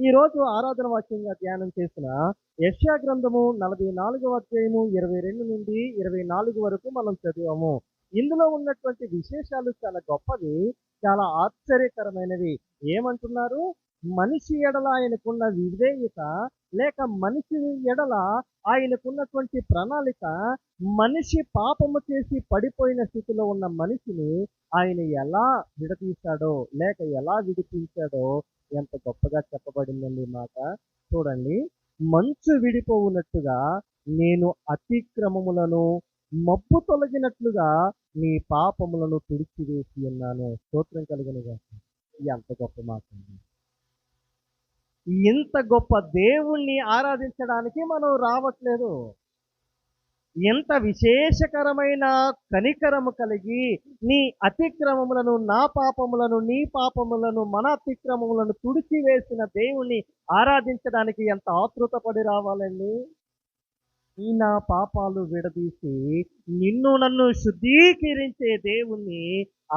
ఈరోజు ఆరాధన వాక్యంగా ధ్యానం చేసిన యెషయా గ్రంథము 44వ అధ్యాయము 22 నుండి 24 వరకు మనం చదివాము. ఇందులో ఉన్నటువంటి విశేషాలు చాలా గొప్పవి, చాలా ఆశ్చర్యకరమైనవి. ఏమంటున్నారు? మనిషి ఎడల ఆయనకున్న విధేయత, లేక మనిషి ఎడల ఆయనకున్నటువంటి ప్రణాళిక, మనిషి పాపము చేసి పడిపోయిన స్థితిలో ఉన్న మనిషిని ఆయన ఎలా విడదీశాడో, లేక ఎలా విడిపించాడో ఎంత గొప్పగా చెప్పబడిందండి ఈ మాట. చూడండి, మంచు విడిపోవునట్టుగా నేను అతిక్రమములను, మబ్బు తొలగినట్లుగా నీ పాపములను తుడిచివేసి ఉన్నాను. స్తోత్రం కలుగునుగాక. ఎంత గొప్ప మాట అండి. ఇంత గొప్ప దేవుణ్ణి ఆరాధించడానికి మనం రావట్లేదు. ఎంత విశేషకరమైన కనికరము కలిగి నీ అతిక్రమములను, నా పాపములను, నీ పాపములను, మన అతిక్రమములను తుడిచివేసిన దేవుణ్ణి ఆరాధించడానికి ఎంత ఆతృతపడి రావాలండి. ఈ నా పాపాలు విడదీసి నిన్ను నన్ను శుద్ధీకరించే దేవుణ్ణి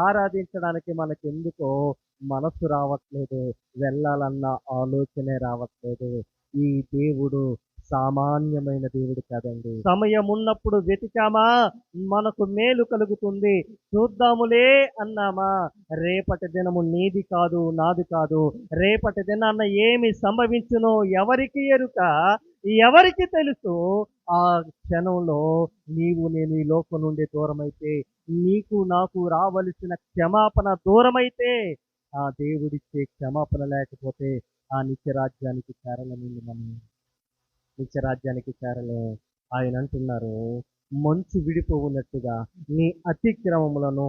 ఆరాధించడానికి మనకెందుకో మనసు రావట్లేదు, వెళ్ళాలన్న ఆలోచనే రావట్లేదు. ఈ దేవుడు సామాన్యమైన దేవుడు కాదండి. సమయం ఉన్నప్పుడు వెతికామా, మనకు మేలు కలుగుతుంది, చూద్దాములే అన్నామా, రేపటి దినము నీది కాదు, నాది కాదు. రేపటి దినాన్న ఏమి సంభవించునో ఎవరికి ఎరుక, ఎవరికి తెలుసు? ఆ క్షణంలో నీవు నేను ఈ లోకం నుండి దూరమైతే, నీకు నాకు రావలసిన క్షమాపణ దూరమైతే, ఆ దేవుడిచ్చే క్షమాపణ లేకపోతే ఆ నిత్యరాజ్యానికి చేరలేమండి. మనం నిత్యరాజ్యానికి చేరలేం. ఆయన అంటున్నారు, మంచు విడిపోవునట్టుగా నీ అతిక్రమములను,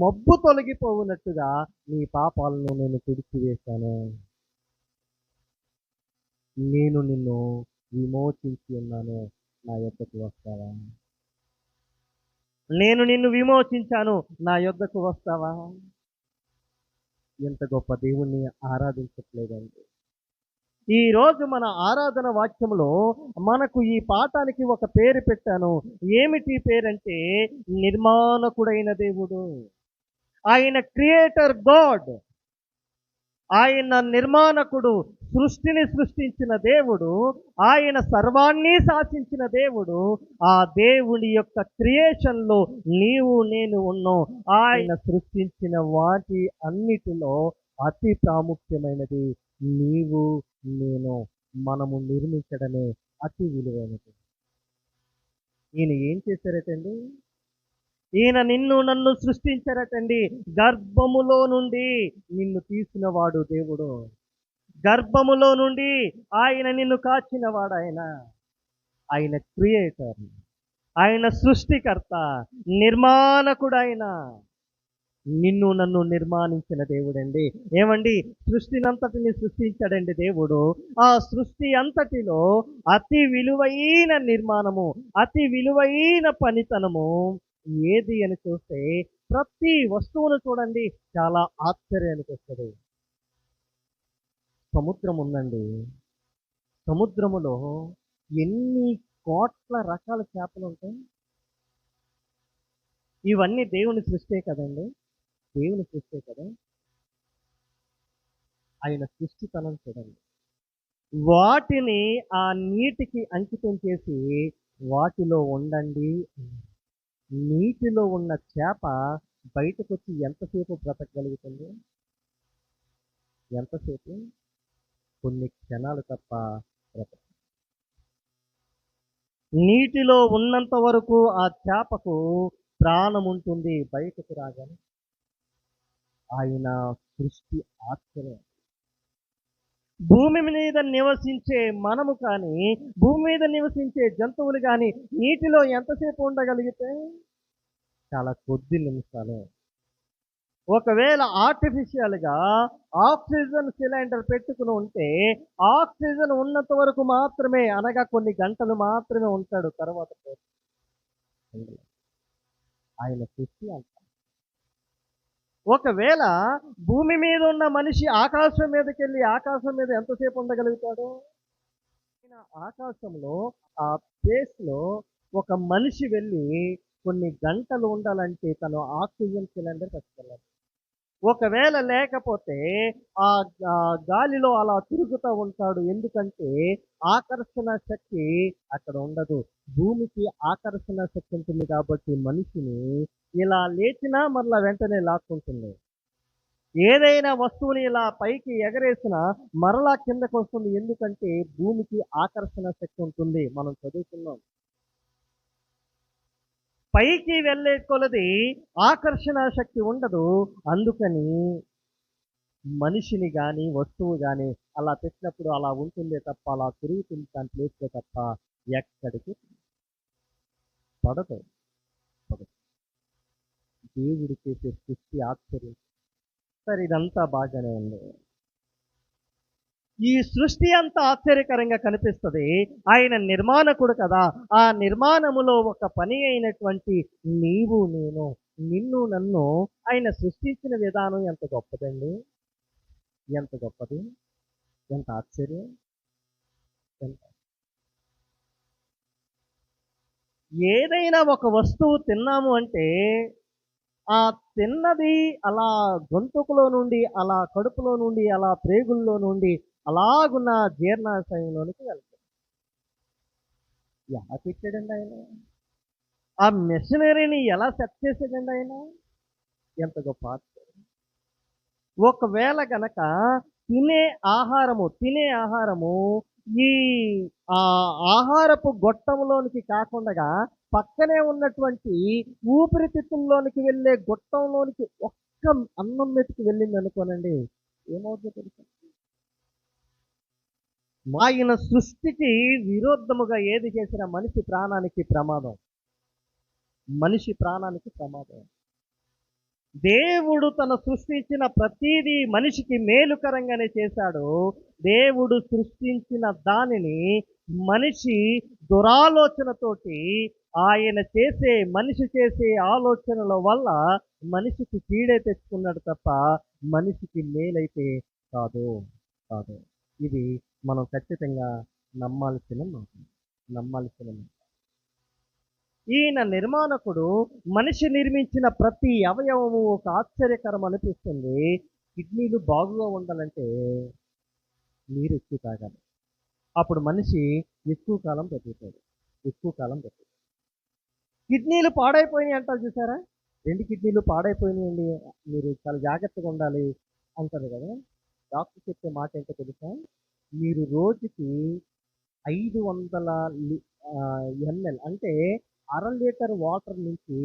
మబ్బు తొలగిపోవునట్టుగా నీ పాపాలను నేను తుడిచివేశాను. నేను నిన్ను విమోచించి ఉన్నాను, నా యొద్దకు వస్తావా? నేను నిన్ను విమోచించాను, నా యొద్దకు వస్తావా? ఎంత గొప్ప దేవుణ్ణి ఆరాధించట్లేదండి. ఈ రోజు మన ఆరాధన వాక్యంలో మనకు ఈ పాఠానికి ఒక పేరు పెట్టాను. ఏమిటి పేరంటే, నిర్మాణకుడైన దేవుడు. ఆయన క్రియేటర్ గాడ్. ఆయన నిర్మాణకుడు, సృష్టిని సృష్టించిన దేవుడు, ఆయన సర్వాన్ని శాసించిన దేవుడు. ఆ దేవుని యొక్క క్రియేషన్లో నీవు నేను ఉన్నాం. ఆయన సృష్టించిన వాటి అన్నిటిలో అతి ప్రాముఖ్యమైనది నీవు నేను, మనము నిర్మించడమే అతి విలువైనది. ఈయన ఏం చేశారటండి? ఈయన నిన్ను నన్ను సృష్టించారటండి. గర్భములో నుండి నిన్ను తీసిన వాడు దేవుడు. గర్భములో నుండి ఆయన నిన్ను కాచిన వాడు ఆయన. ఆయన క్రియేటర్, ఆయన సృష్టికర్త, నిర్మాణకుడు. ఆయన నిన్ను నన్ను నిర్మాణించిన దేవుడండి. ఏమండి, సృష్టినంతటిని సృష్టించాడండి దేవుడు. ఆ సృష్టి అంతటిలో అతి విలువైన నిర్మాణము, అతి విలువైన పనితనము ఏది అని చూస్తే, ప్రతి వస్తువును చూడండి, చాలా ఆశ్చర్యానికి వస్తుంది. సముద్రం ఉందండి. సముద్రములో ఎన్ని కోట్ల రకాల చేపలు ఉంటాయి. ఇవన్నీ దేవుని సృష్టే కదండి. దేవుని సృష్టే కదా. ఆయన సృష్టితనం చూడండి. వాటిని ఆ నీటికి అంకితం చేసి వాటిలో ఉండండి. నీటిలో ఉన్న చేప బయటకు వచ్చి ఎంతసేపు బ్రతకగలుగుతుంది? ఎంతసేపు? కొన్ని క్షణాలు తప్ప బ్రతక. నీటిలో ఉన్నంత వరకు ఆ చేపకు ప్రాణం ఉంటుంది, బయటకు రాగానే ఆయన సృష్టి ఆశ్చర్యం. భూమి మీద నివసించే మనము కానీ, భూమి మీద నివసించే జంతువులు కానీ నీటిలో ఎంతసేపు ఉండగలిగితే? చాలా కొద్ది నిమిషాలు. ఒకవేళ ఆర్టిఫిషియల్గా ఆక్సిజన్ సిలిండర్ పెట్టుకుని ఉంటే, ఆక్సిజన్ ఉన్నంత వరకు మాత్రమే, అనగా కొన్ని గంటలు మాత్రమే ఉంటాడు, తర్వాత పోతుంది. ఆయన సృష్టి అంత. ఒకవేళ భూమి మీద ఉన్న మనిషి ఆకాశం మీదకి వెళ్ళి ఆకాశం మీద ఎంతసేపు ఉండగలుగుతాడు? ఆకాశంలో ఆ స్పేస్లో ఒక మనిషి వెళ్ళి కొన్ని గంటలు ఉండాలంటే తను ఆక్సిజన్ సిలిండర్ పట్టుకెళ్ళాలి. ఒకవేళ లేకపోతే ఆ గాలిలో అలా తిరుగుతూ ఉంటాడు. ఎందుకంటే ఆకర్షణ శక్తి అక్కడ ఉండదు. భూమికి ఆకర్షణ శక్తి ఉంటుంది కాబట్టి మనిషిని ఇలా లేచినా మరలా వెంటనే లాక్కుంటుంది. ఏదైనా వస్తువుని ఇలా పైకి ఎగరేసినా మరలా కిందకొస్తుంది. ఎందుకంటే భూమికి ఆకర్షణ శక్తి ఉంటుంది. మనం చదువుకున్నాం. పైకి వెళ్ళే కొలది ఆకర్షణ శక్తి ఉండదు. అందుకని మనిషిని గాని, వస్తువు గాని అలా పెట్టినప్పుడు అలా ఉంటుందే తప్ప, అలా తిరుగుతుంది దాని ప్లేస్‌లో తప్ప ఎక్కడికి పడదు. పడదు. దేవుడు చేసే సృష్టి ఆశ్చర్యం. సరే ఇదంతా బాగానే ఉంది. ఈ సృష్టి అంతా ఆశ్చర్యకరంగా కనిపిస్తది. ఆయన నిర్మాణకుడు కదా! ఆ నిర్మాణములో ఒక పని అయినటువంటి నీవు, నేను, నిన్ను, నన్ను ఆయన సృష్టించిన విధానం ఎంత గొప్పదండి. ఎంత గొప్పది. ఎంత ఆశ్చర్యం. ఎంత ఏదైనా ఒక వస్తువు తిన్నాము అంటే, ఆ తిన్నది అలా గొంతుకులో నుండి, అలా కడుపులో నుండి, అలా ప్రేగుల్లో నుండి అలాగున్న జీర్ణాశయంలోనికి వెళ్తుంది. ఎలా పెట్టాడండి ఆయన? ఆ మెషినరీని ఎలా సెట్ చేసాడండి ఆయన? ఎంత గొప్ప ఆశ్చర్యం. ఒకవేళ గనక తినే ఆహారము ఈ ఆ ఆహారపు గొట్టంలోనికి కాకుండగా పక్కనే ఉన్నటువంటి ఊపిరితిత్తుల్లోనికి వెళ్ళే గొట్టంలోనికి ఒక్క అన్నం మెతుకు వెళ్ళింది అనుకోనండి, ఏమవుతుందో తెలుసా? ఆయన సృష్టికి విరుద్ధముగా ఏది చేసినా మనిషి ప్రాణానికి ప్రమాదం. మనిషి ప్రాణానికి ప్రమాదం. దేవుడు తను సృష్టించిన ప్రతీదీ మనిషికి మేలుకరంగానే చేశాడు. దేవుడు సృష్టించిన దానిని మనిషి దురాలోచనతోటి మనిషి చేసే ఆలోచనల వల్ల మనిషికి కీడే తెచ్చుకున్నాడు తప్ప మనిషికి మేలైతే కాదు. కాదు. ఇది మనం ఖచ్చితంగా నమ్మాల్సిన మాట. నమ్మాల్సిన మాట. ఈయన నిర్మాణకుడు మనిషి నిర్మించిన ప్రతి అవయవము ఒక ఆశ్చర్యకరం అనిపిస్తుంది. కిడ్నీలు బాగుగా ఉండాలంటే నీరు ఎక్కువ తాగాలి. అప్పుడు మనిషి ఎక్కువ కాలం బతుకుతాడు. ఎక్కువ కాలం బతుకుతాడు. కిడ్నీలు పాడైపోయినాయి అంటారు చూసారా? 2 కిడ్నీలు పాడైపోయినాయండి. మీరు చాలా జాగ్రత్తగా ఉండాలి అంటారు కదా! డాక్టర్ చెప్పే మాట ఏంటో తెలుసా? మీరు రోజుకి 500 ఎంఎల్ అంటే అర లీటర్ వాటర్ నుంచి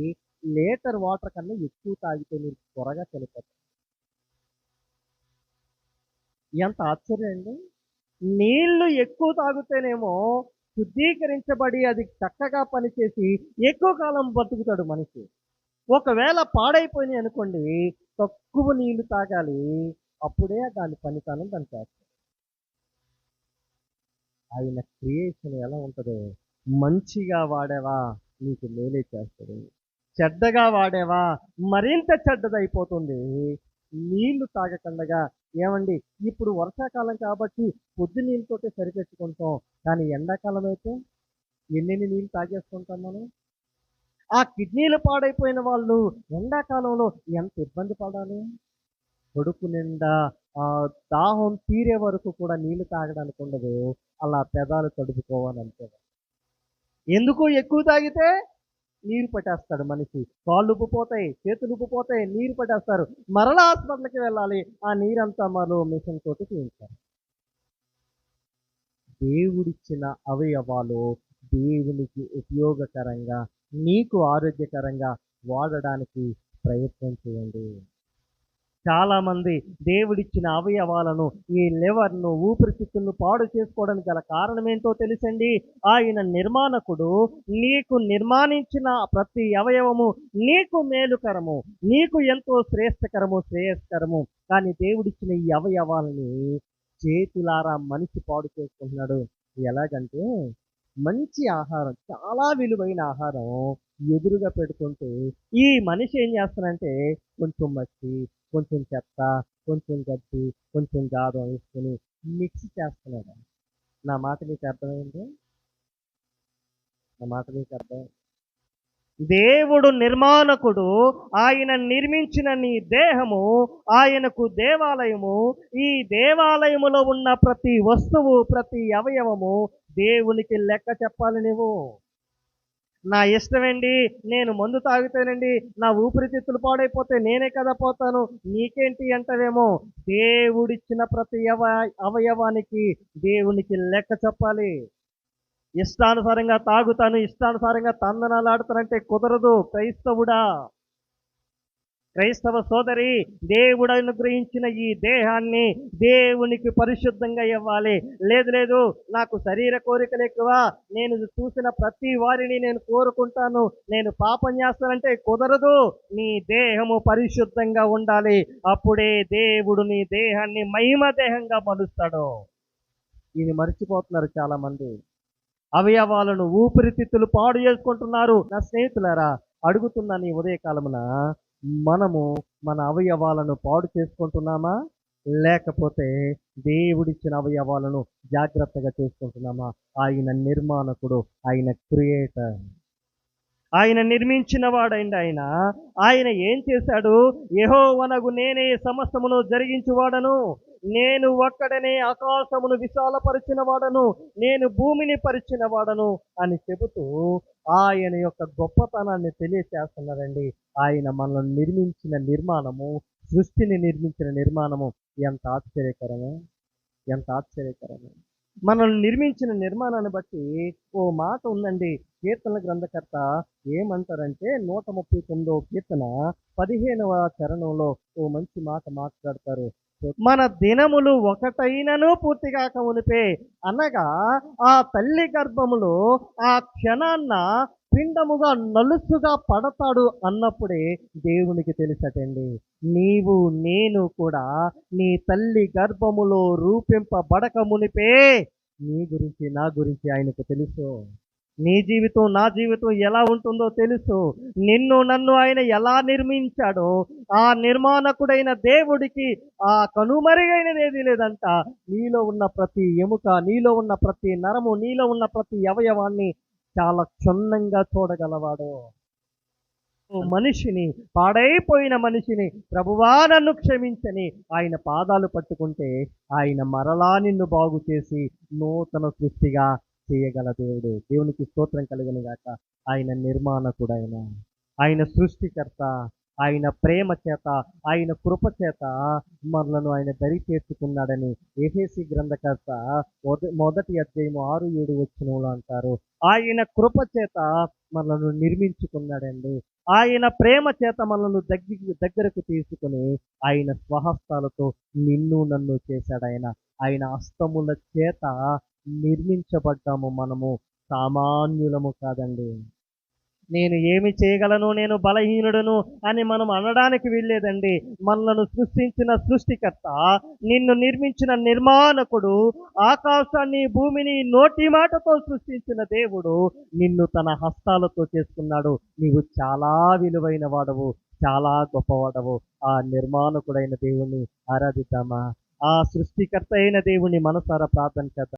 లీటర్ వాటర్ కన్నా ఎక్కువ తాగితే మీరు త్వరగా చనిపోతారు. ఎంత ఆశ్చర్యం అండి. నీళ్లు ఎక్కువ తాగితేనేమో శుద్ధీకరించబడి అది చక్కగా పనిచేసి ఎక్కువ కాలం బతుకుతాడు మనిషి. ఒకవేళ పాడైపోయినాయి అనుకోండి, తక్కువ నీళ్లు తాగాలి. అప్పుడే దాని పనితనం దాన్ని చేస్తుంది. ఆయన క్రియేషన్ ఎలా ఉంటుందో, మంచిగా వాడావా నీకు మేలే చేస్తాడు. చెడ్డగా వాడావా మరింత చెడ్డదైపోతుంది. నీళ్లు తాగకుండగా ఏమండి, ఇప్పుడు వర్షాకాలం కాబట్టి పొద్దు నీళ్ళతోటే సరిపెట్టుకుంటాం. కానీ ఎండాకాలం అయితే ఎన్నెన్ని నీళ్ళు తాగేసుకుంటాం మనం. ఆ కిడ్నీలు పాడైపోయిన వాళ్ళు ఎండాకాలంలో ఎంత ఇబ్బంది పడాలి. కడుపు నిండా దాహం తీరే వరకు కూడా నీళ్లు తాగడానికి ఉండదు. అలా పెదాలు తడుపుకోవాలంటే. ఎందుకు ఎక్కువ తాగితే నీరు పట్టేస్తాడు మనిషి. కాళ్ళు ఉబ్బిపోతాయి, చేతులు ఉబ్బిపోతాయి, నీరు పట్టేస్తారు. మరలా హాస్పిటల్‌కి వెళ్ళాలి. ఆ నీరంతా మరో మిషన్ తోటి తీయించాలి. దేవుడిచ్చిన అవయవాలు దేవునికి ఉపయోగకరంగా, నీకు ఆరోగ్యకరంగా వాడడానికి ప్రయత్నం చేయండి. చాలామంది దేవుడిచ్చిన అవయవాలను, ఈ లివర్‌ను, ఊపిరితిత్తులను పాడు చేసుకోవడానికి గల కారణం ఏంటో తెలుసండి? ఆయన నిర్మాణకుడు నీకు నిర్మాణించిన ప్రతి అవయవము నీకు మేలుకరము, నీకు ఎంతో శ్రేయస్కరము. కానీ దేవుడిచ్చిన ఈ అవయవాలని చేతులారా మనిషి పాడు చేసుకుంటున్నాడు. ఎలాగంటే మంచి ఆహారం, చాలా విలువైన ఆహారం ఎదురుగా పెడుతుంటే ఈ మనిషి ఏం చేస్తాడంటే కొంచెం మట్టి, కొంచెం చెత్త, కొంచెం గడ్డి, కొంచెం గాదం వేసుకొని మిక్స్ చేస్తున్నాడు. నా మాట మీకు అర్థమైంది? నా మాట మీకు అర్థం దేవుడు నిర్మాణకుడు. ఆయన నిర్మించిన నీ దేహము ఆయనకు దేవాలయము. ఈ దేవాలయములో ఉన్న ప్రతి వస్తువు, ప్రతి అవయవము దేవునికి లెక్క చెప్పాలి నువ్వు. నా ఇష్టమేండి, నేను మందు తాగితేనండి నా ఊపిరితిత్తులు పాడైపోతే నేనే కదా పోతాను, నీకేంటి అంటవేమో. దేవుడిచ్చిన ప్రతి అవయవానికి దేవునికి లెక్క చెప్పాలి. ఇష్టానుసారంగా తాగుతాను, ఇష్టానుసారంగా తందనాలాడుతానంటే కుదరదు క్రైస్తవుడా. క్రైస్తవ సోదరి, దేవుడు అనుగ్రహించిన ఈ దేహాన్ని దేవునికి పరిశుద్ధంగా ఇవ్వాలి. లేదు లేదు, నాకు శరీర కోరికలు ఎక్కువ, నేను చూసిన ప్రతి వారిని నేను కోరుకుంటాను, నేను పాపం చేస్తానంటే కుదరదు. నీ దేహము పరిశుద్ధంగా ఉండాలి. అప్పుడే దేవుడు నీ దేహాన్ని మహిమ దేహంగా మలుస్తాడు. ఇది మర్చిపోతున్నారు చాలా మంది. అవయవాలను, ఊపిరితిత్తులు పాడు చేసుకుంటున్నారు. నా స్నేహితులారా, అడుగుతున్నాను ఈ ఉదయకాలమున, మనము మన అవయవాలను పాడు చేసుకుంటున్నామా, లేకపోతే దేవుడిచ్చిన అవయవాలను జాగ్రత్తగా చూసుకుంటున్నామా? ఆయన నిర్మాణకుడు, ఆయన క్రియేటర్, ఆయన నిర్మించిన వాడండి. ఆయన ఏం చేశాడు? యెహోవానగు నేనే సమస్తమును జరిగించువాడను, నేను ఒక్కడనే ఆకాశమును విశాలపరిచిన వాడను, నేను భూమిని పరిచిన వాడను అని చెబుతూ ఆయన యొక్క గొప్పతనాన్ని తెలియచేస్తున్నారండి. ఆయన మనల్ని నిర్మించిన నిర్మాణము, సృష్టిని నిర్మించిన నిర్మాణము ఎంత ఆశ్చర్యకరము, ఎంత ఆశ్చర్యకరము. మనల్ని నిర్మించిన నిర్మాణాన్ని బట్టి ఓ మాట ఉందండి. కీర్తనల గ్రంథకర్త ఏమంటారంటే 139వ కీర్తన 15వ చరణంలో ఓ మంచి మాట మాట్లాడతారు. మన దినములు ఒకటైనను పూర్తి కాక మునిపే, అనగా ఆ తల్లి గర్భములో ఆ క్షణాన్న పిండముగా నలుసుగా పడతాడు అన్నప్పుడే దేవునికి తెలుసటండి. నీవు నేను కూడా నీ తల్లి గర్భములో రూపింపబడక మునిపే నీ గురించి, నా గురించి ఆయనకు తెలుసు. నీ జీవితం, నా జీవితం ఎలా ఉంటుందో తెలుసు. నిన్ను నన్ను ఆయన ఎలా నిర్మించాడో, ఆ నిర్మాణకుడైన దేవుడికి ఆ కనుమరుగైనది ఏదీ లేదంట. నీలో ఉన్న ప్రతి ఎముక, నీలో ఉన్న ప్రతి నరము, నీలో ఉన్న ప్రతి అవయవాన్ని చాలా క్షుణ్ణంగా చూడగలవాడు. మనిషిని, పాడైపోయిన మనిషిని, ప్రభువా నన్ను క్షమించని ఆయన పాదాలు పట్టుకుంటే ఆయన మరలా నిన్ను బాగు చేసి నూతన సృష్టిగా చేయగల దేవుడు. దేవునికి స్తోత్రం కలుగును గాక. ఆయన నిర్మాణకుడైన, ఆయన సృష్టికర్త, ఆయన ప్రేమ చేత, ఆయన కృప చేత మనలను ఆయన దరి చేర్చుకున్నాడని ఎఫెసీ గ్రంథకర్త మొదటి అధ్యాయము 6-7 వచనంలో అంటారు. ఆయన కృప చేత మనలను నిర్మించుకున్నాడండి. ఆయన ప్రేమ చేత మనలను దగ్గరకు తీసుకుని ఆయన స్వహస్తాలతో నిన్ను నన్ను చేశాడు. ఆయన హస్తముల చేత నిర్మించబడ్డాము. మనము సామాన్యులము కాదండి. నేను ఏమి చేయగలను, నేను బలహీనుడను అని మనం అనడానికి వీల్లేదండి. మనలను సృష్టించిన సృష్టికర్త, నిన్ను నిర్మించిన నిర్మాణకుడు, ఆకాశాన్ని భూమిని నోటి మాటతో సృష్టించిన దేవుడు నిన్ను తన హస్తాలతో చేసుకున్నాడు. నీవు చాలా విలువైన వాడవు, చాలా గొప్పవాడవు. ఆ నిర్మాణకుడైన దేవుణ్ణి ఆరాధిద్దామా? ఆ సృష్టికర్త అయిన దేవుణ్ణి మనసారా ప్రార్థన చేద్దాం.